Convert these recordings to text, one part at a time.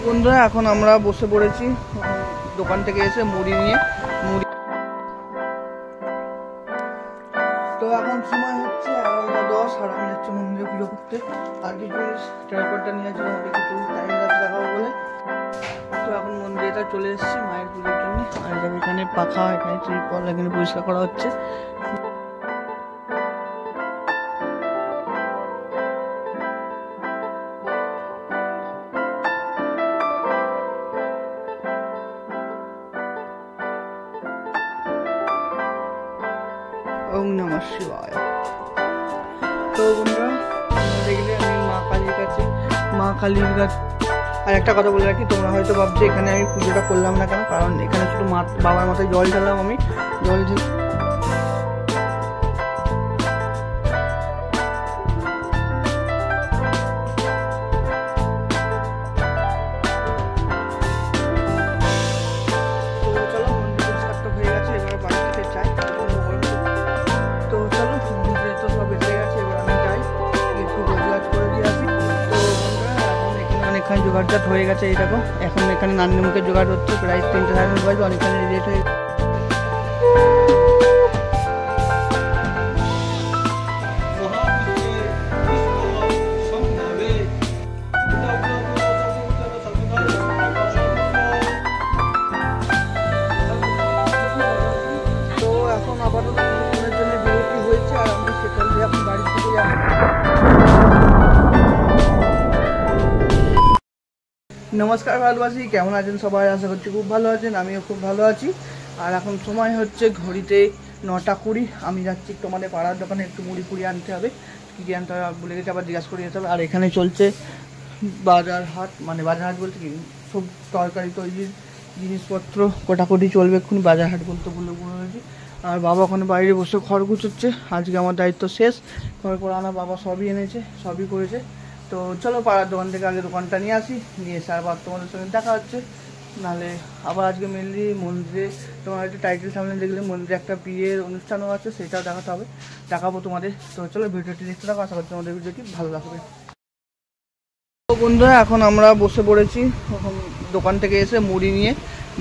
বন্ধুরা এখন আমরা বসে পড়েছি দোকান থেকে এসে মুড়ি নিয়ে। তো এখন সময় হচ্ছে 11:10 আর আমি যাচ্ছি মন্দিরে পুজো করতে। আর কিছু ট্রাইপডটা নিয়ে আসছি আমাদের কিছু টাইম লাগছে দেখাবো বলে। তো এখন মন্দিরে চলে এসেছি মায়ের পুজোর জন্য। আর এখানে পাখা, এখানে ত্রিপল, এখানে পরিষ্কার করা হচ্ছে। ওম নমঃ শিবায়। তো বন্ধুরা দেখলে আমি মা কালীর কাছে আর একটা কথা বলে রাখি, তোমরা হয়তো ভাবছো এখানে আমি পুজোটা করলাম না কেন, কারণ এখানে শুধু বাবার মাথায় জল ঢাললাম। আমি জল জোগাড়জাত হয়ে গেছে। এই দেখো এখন এখানে নান্নি মুখে জোগাড় হচ্ছে, প্রায় 3টে 3:30 বাজবে। অনেকখানি রেট হয়ে তো এখন আপাতত কিছুক্ষণের জন্য বিরতি হয়েছে আর আমি সেখান দিয়ে এখন বাড়ি থেকে যাবো। নমস্কার ভালোবাসি, কেমন আছেন সবাই? আশা করছি খুব ভালো আছেন, আমিও খুব ভালো আছি। আর এখন সময় হচ্ছে ঘড়িতে 9:20। আমি যাচ্ছি তোমাদের পাড়ার দোকানে একটু মুড়ি পুড়ি আনতে হবে। কী কী আনতে হবে বলে গেছে, আবার জিজ্ঞাসা করে যেতে হবে। আর এখানে চলছে বাজার হাট, মানে বাজার হাট বলতে কি সব তরকারি তৈরির জিনিসপত্র কোটাকুটি চলবে, এক্ষুনি বাজার হাট বলতে বলেছি। আর বাবা ওখানে বাইরে বসে খড় গুছোচ্ছে। আজকে আমার দায়িত্ব শেষ। খড় আনা বাবা সবই এনেছে, সবই করেছে। তো চলো পাড়ার দোকান থেকে আগে দোকানটা নিয়ে আসি, নিয়ে এসে আবার তোমাদের সঙ্গে দেখা হচ্ছে। নাহলে আবার আজকে মেনলি মন্দিরে, তোমার হয়তো টাইটেল সামনে দেখলে মন্দিরে একটা বিয়ের অনুষ্ঠানও আছে, সেটাও দেখাতে হবে, দেখাবো তোমাদের। তো চলো ভিডিওটি দেখতে থাকো, আশা করছি তোমাদের ভিডিওটি ভালো লাগবে। তো বন্ধুরা এখন আমরা বসে পড়েছি দোকান থেকে এসে মুড়ি নিয়ে,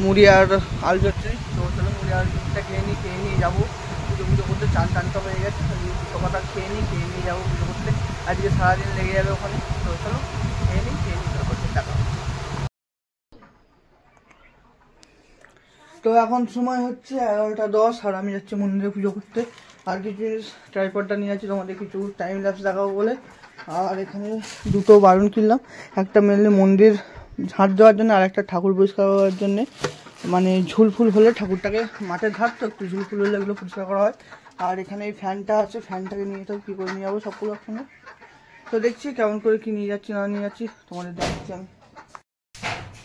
মুড়ি আর আলু চচ্চড়ি। তো চলো মুড়ি আলু চচ্চড়িটা খেয়ে নিয়ে যাবো পুজো করতে। চান টানটা হয়ে গেছে, দুটো কথা খেয়ে নিয়ে যাবো পুজো করতে। আজকে সারাদিন লেগে যাবে ওখানে। তো চলো খেয়ে নিই তারপর দেখা। তো এখন সময় হচ্ছে 11:10 আর আমি যাচ্ছি মন্দিরে পুজো করতে। আর কিছু ট্রাইপডটা নিয়ে যাচ্ছি তোমাদের কিছু টাইম ল্যাপস দেখাবো বলে। আর এখানে দুটো বারুন কিনলাম, একটা মেনলি মন্দির ঝাঁট দেওয়ার জন্য আর একটা ঠাকুর পরিষ্কার করার জন্যে। মানে ঝুলফুল হলে ঠাকুরটাকে, মাঠের ধার তো একটু ঝুলফুল হলে এগুলো পরিষ্কার করা হয়। আর এখানে এই ফ্যানটা আছে, ফ্যানটাকে নিয়ে যেতে কী করে নিয়ে যাবো সবগুলো একসঙ্গে। তো দেখছি কেমন করে কি নিয়ে যাচ্ছি না নিয়ে যাচ্ছি তোমাদের দেখাচ্ছি আমি।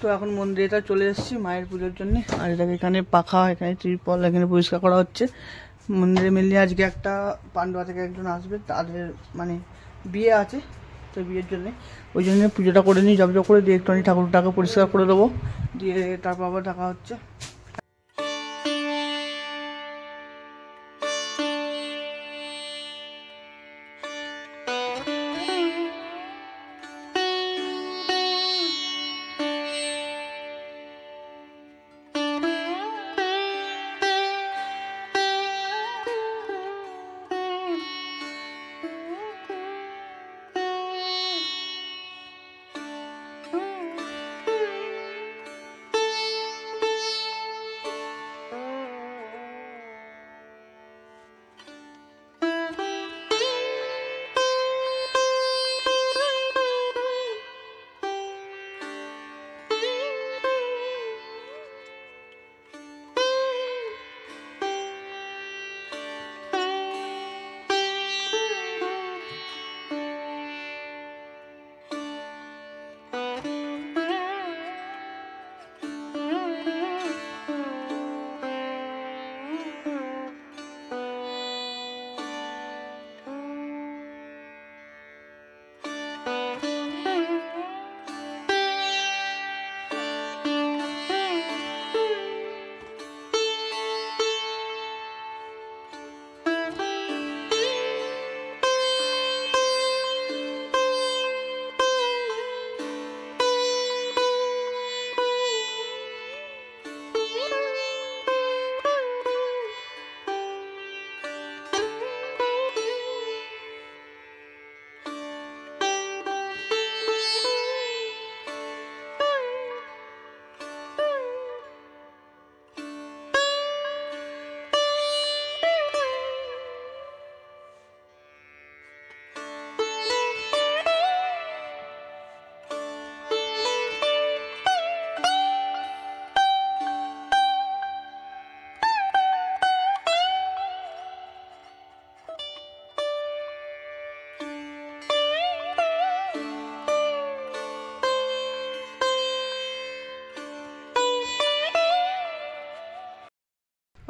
তো এখন মন্দিরে চলে এসেছি মায়ের পুজোর জন্য। আর এটাকে এখানে পাখা, এখানে ত্রিপল, এখানে পরিষ্কার করা হচ্ছে। মন্দিরে মিলিয়ে আজকে একটা পান্ডুয়া থেকে একজন আসবে, তাদের মানে বিয়ে আছে, তো বিয়ের জন্যে ওই জন্য পুজোটা করে নিই, জব করে দিয়ে একটুখানি ঠাকুরটাকে পরিষ্কার করে দেবো, দিয়ে তারপর আবার দেখা হচ্ছে।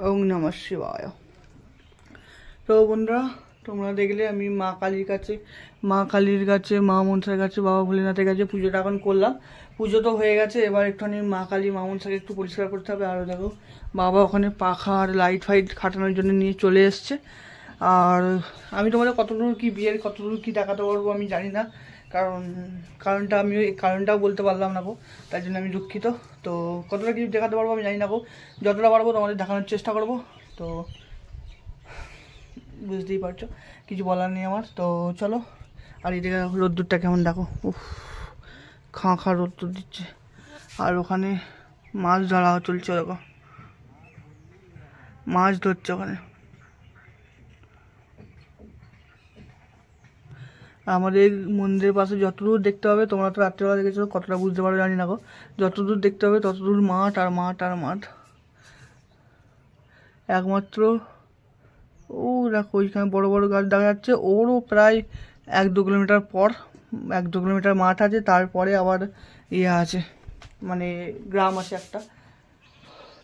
ওং নমঃ শিবায়। তো বন্ধুরা, তোমরা দেখলে আমি মা কালীর কাছে মা মনসার কাছে বাবা ভোলেনাথের কাছে পুজোটা এখন করলাম। পুজো তো হয়ে গেছে, এবার একটুখানি মা কালী মা মনসাকে একটু পরিষ্কার করতে হবে। আর দেখো বাবা ওখানে পাখা আর লাইট ফাইট খাটানোর জন্য নিয়ে চলে এসছে। আর আমি তোমাদের কতদূর কি বিয়ের কতদূর কি দেখাতে পারবো আমি জানি না, কারণটাও বলতে পারলাম না গো, তাই জন্য আমি দুঃখিত। তো কতটা কি দেখাতে পারবো আমি জানি না গো, যতটা পারবো তোমাদের দেখানোর চেষ্টা করবো। তো বুঝতেই পারছো, কিছু বলার নেই আমার। তো চলো, আর এদিকে রোদ্দুরটা কেমন দেখো, উফ খাঁ খাঁ রোদ্দুর দিচ্ছে। আর ওখানে মাছ ধরা চলছে, দেখো মাছ ধরছে ওখানে। আমাদের মন্দিরের পাশে যতদূর দেখতে হবে, তোমরা তো রাত্রেবেলা দেখেছো, কতটা বুঝতে পারো জানি না গো, যতদূর দেখতে হবে ততদূর মাঠ আর মাঠ আর মাঠ। একমাত্র ও দেখো ওইখানে বড় বড় গাছ দেখা যাচ্ছে, ওরও প্রায় 1-2 কিলোমিটার পর 1-2 কিলোমিটার মাঠ আছে, তারপরে আবার আছে মানে গ্রাম আছে একটা।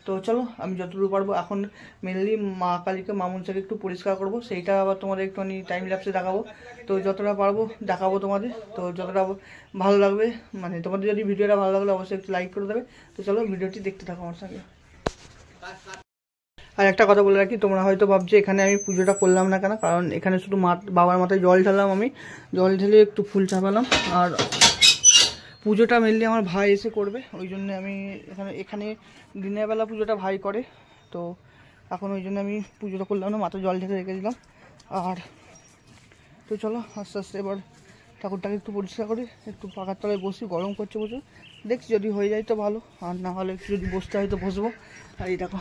তো চলো, আমি যতদূর পারবো এখন মেনলি মা কালীকে মা মনসাকে একটু পরিষ্কার করবো, সেইটা আবার তোমাদের একটুখানি টাইম ল্যাপসে দেখাবো। তো যতটা পারবো দেখাবো তোমাদের, তো যতটা ভালো লাগবে, মানে তোমাদের যদি ভিডিওটা ভালো লাগলে অবশ্যই একটু লাইক করে দেবে। তো চলো ভিডিওটি দেখতে থাকো আমার সঙ্গে। আর একটা কথা বলে রাখি, তোমরা হয়তো ভাবছো এখানে আমি পুজোটা করলাম না কেন, কারণ এখানে শুধু বাবার মাথায় জল ঢাললাম, আমি জল ঢেলে একটু ফুল চাপালাম। আর পুজোটা মেনলি আমার ভাই এসে করবে, ওই জন্য আমি এখানে দিনের বেলা পুজোটা ভাই করে, তো এখন ওই জন্য আমি পুজোটা করলাম না, মাথায় জল ঢেলে রেখে দিলাম। আর তো চলো আস্তে আস্তে এবার ঠাকুরটাকে একটু পরিষ্কার করে একটু পাখার তলায় বসি, গরম করছে প্রচুর, দেখছি যদি হয়ে যায় তো ভালো, আর না হলে একটু যদি বসতে হয় তো বসবো। আর এই দেখো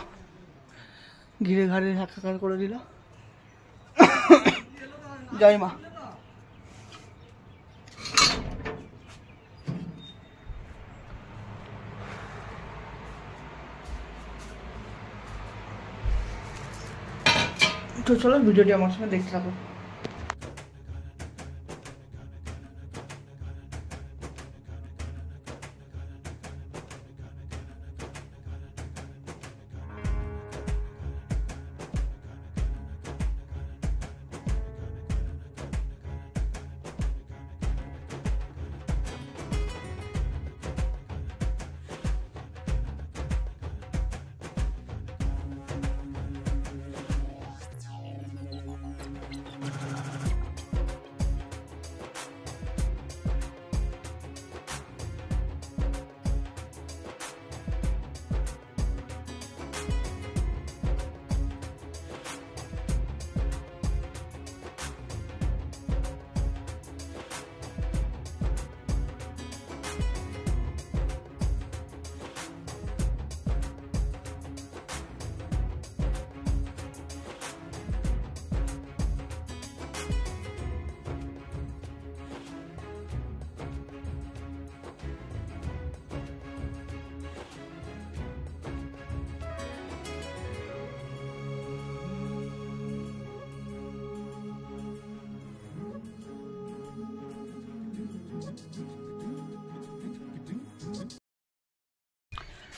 ঘিরে ঘাড়ে হাকার করে দিল। জয় মা। তো চলো ভিডিওটি আমার সঙ্গে দেখতে থাকো।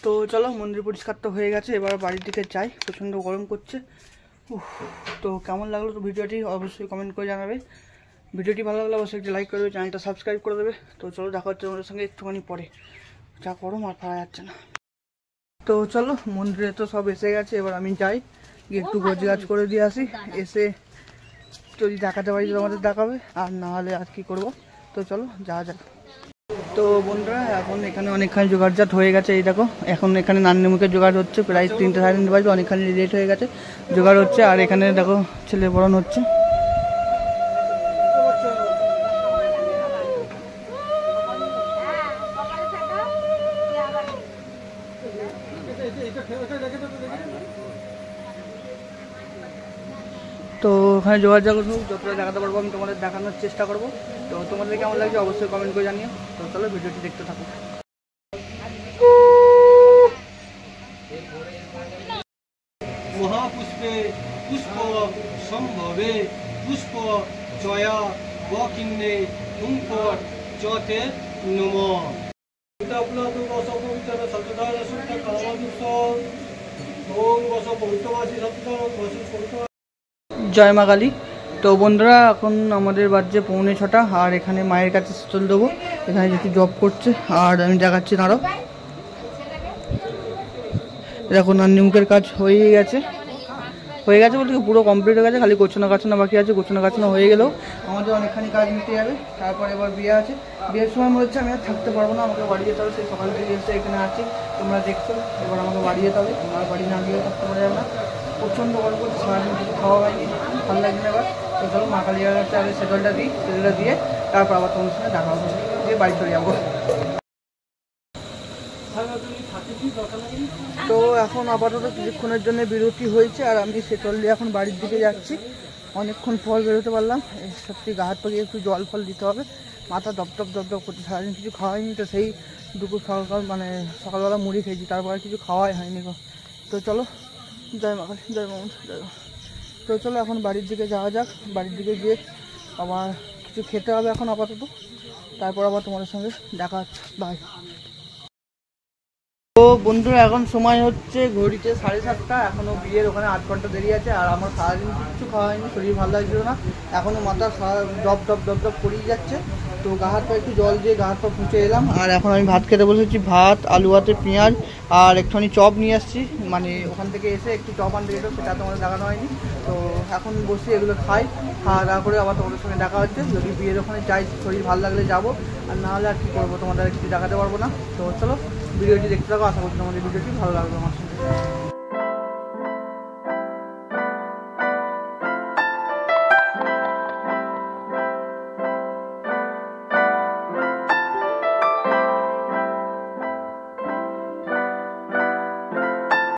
তো চলো মন্দির পরিষ্কার তো হয়ে গেছে, এবার বাড়ির দিকে যাই, প্রচণ্ড গরম করছে। তো কেমন লাগলো তো ভিডিওটি অবশ্যই কমেন্ট করে জানাবে। ভিডিওটি ভালো লাগলে অবশ্যই একটি লাইক করে দেবে, চ্যানেলটা সাবস্ক্রাইব করে দেবে। তো চলো দেখা হচ্ছে তোমাদের সঙ্গে একটুখানি পরে, যা গরম আর পারা যাচ্ছে না। তো চলো মন্দিরে তো সব এসে গেছে, এবার আমি যাই গিয়ে একটু গোছগাছ করে দিয়ে আসি, এসে যদি দেখাতে পারি তোমাদের দেখাবে, আর না হলে আর কি করবো। তো চলো যাওয়া যাক। তো বন্ধুরা এখন এখানে অনেকখানি জোগাড়জাত হয়ে গেছে, এই দেখো এখন এখানে নান্নিমুখের জোগাড় হচ্ছে, প্রায় 3টে সাড়ে 3টে বাজবে, অনেকখানি লেট হয়ে গেছে, জোগাড় হচ্ছে। আর এখানে দেখো ছেলে বরণ হচ্ছে। তো ওখানে যোগাযোগ যতটা দেখাতে পারবো আমি তোমাদের দেখানোর চেষ্টা করবো। তো তোমাদের কেমন লাগছে অবশ্যই কমেন্ট করে জানিও। তো চলো ভিডিওটি দেখতে থাকো। মহাপুষ্পে পুষ্প সম্ভবে পুষ্প জয়া বকিন্নে হুঙ্কর চতে নম। ওম বস পবিত্রবাসী সত্যকার বসু পবিত্র। জয় মা কালী। তো বন্ধুরা এখন আমাদের বাজছে 6:45 আর এখানে মায়ের কাছে শীতল দেবো। এখানে যেটি জব করছে আর আমি দেখাচ্ছি দাঁড়াও। এখন আর নিমুখের কাজ হয়ে গেছে বলতে কি পুরো কমপ্লিট হয়ে গেছে, খালি গোছানো বাকি আছে। গোছানো হয়ে গেলেও আমাদের অনেকখানি কাজ নিতে যাবে। তারপরে এবার বিয়ে আছে, বিয়ের সময় মনে হচ্ছে আমি আর থাকতে পারবো না, আমাকে বাড়ি যেতে হবে। সেই সকাল থেকে এসে এখানে আছি, তোমরা দেখছো। এবার আমাকে বাড়ি যেতে হবে, আমার বাড়ি না গিয়ে থাকতে পারা যাবে না। প্রচণ্ড গল্প, সারাদিন কিছু খাওয়া হয়নি, ভালো লাগছে না। এবার তো চলো মা কালীর কাছে আগে সেটলটা দিয়ে তারপর আবার তোমার সঙ্গে দেখা হবে, দিয়ে বাড়ি চলে যাবো। তো এখন আপাতত কিছুক্ষণের জন্য বিরতি হয়েছে আর আমি সেটল দিয়ে এখন বাড়ির দিকে যাচ্ছি। অনেকক্ষণ পর বেরোতে পারলাম। সত্যি গা হাত পা একটু জল ফল দিতে হবে, মাথা দপ করতে। সারাদিন কিছু খাওয়াইনি, তো সেই দুপুর সকালবেলা মুড়ি খেয়েছি, তারপরে কিছু খাওয়াই হয়নি। তো চলো, জয় মা কালী, জয় মামুন, জয় মা। তো চলো এখন বাড়ির দিকে যাওয়া যাক। বাড়ির দিকে গিয়ে আবার কিছু খেতে হবে এখন আপাতত, তারপর আবার তোমাদের সঙ্গে দেখা হচ্ছে। বাই। তো বন্ধুরা এখন সময় হচ্ছে ঘড়িতে 7:30। এখনও বিয়ের ওখানে 8 ঘন্টা দেরি আছে আর আমার সারাদিন কিছু খাওয়া হয়নি, শরীর ভালো লাগছিল না। এখনও মাথা ডপ করেই যাচ্ছে। তো গা হাত পা একটু জল দিয়ে গা হাত পা পুঁছে এলাম আর এখন আমি ভাত খেতে বসেছি। ভাত, আলু ভাতে পেঁয়াজ আর একটুখানি চপ নিয়ে আসছি, মানে ওখান থেকে এসে একটু চপ আনতে গেলো, সেটা তোমাদের দেখানো হয়নি। তো এখন বসে এগুলো খাওয়া দাওয়া করে আবার তোমাদের সঙ্গে দেখা হচ্ছে। যদি বিয়ের ওখানে যাই, শরীর ভালো লাগলে যাবো, আর না হলে আর কী করবো, তোমাদের কিছু দেখাতে পারবো না। তো চলো ভিডিওটি দেখতে থাকো, আশা করছি তোমাদের ভিডিওটি ভালো লাগবে আমার সঙ্গে।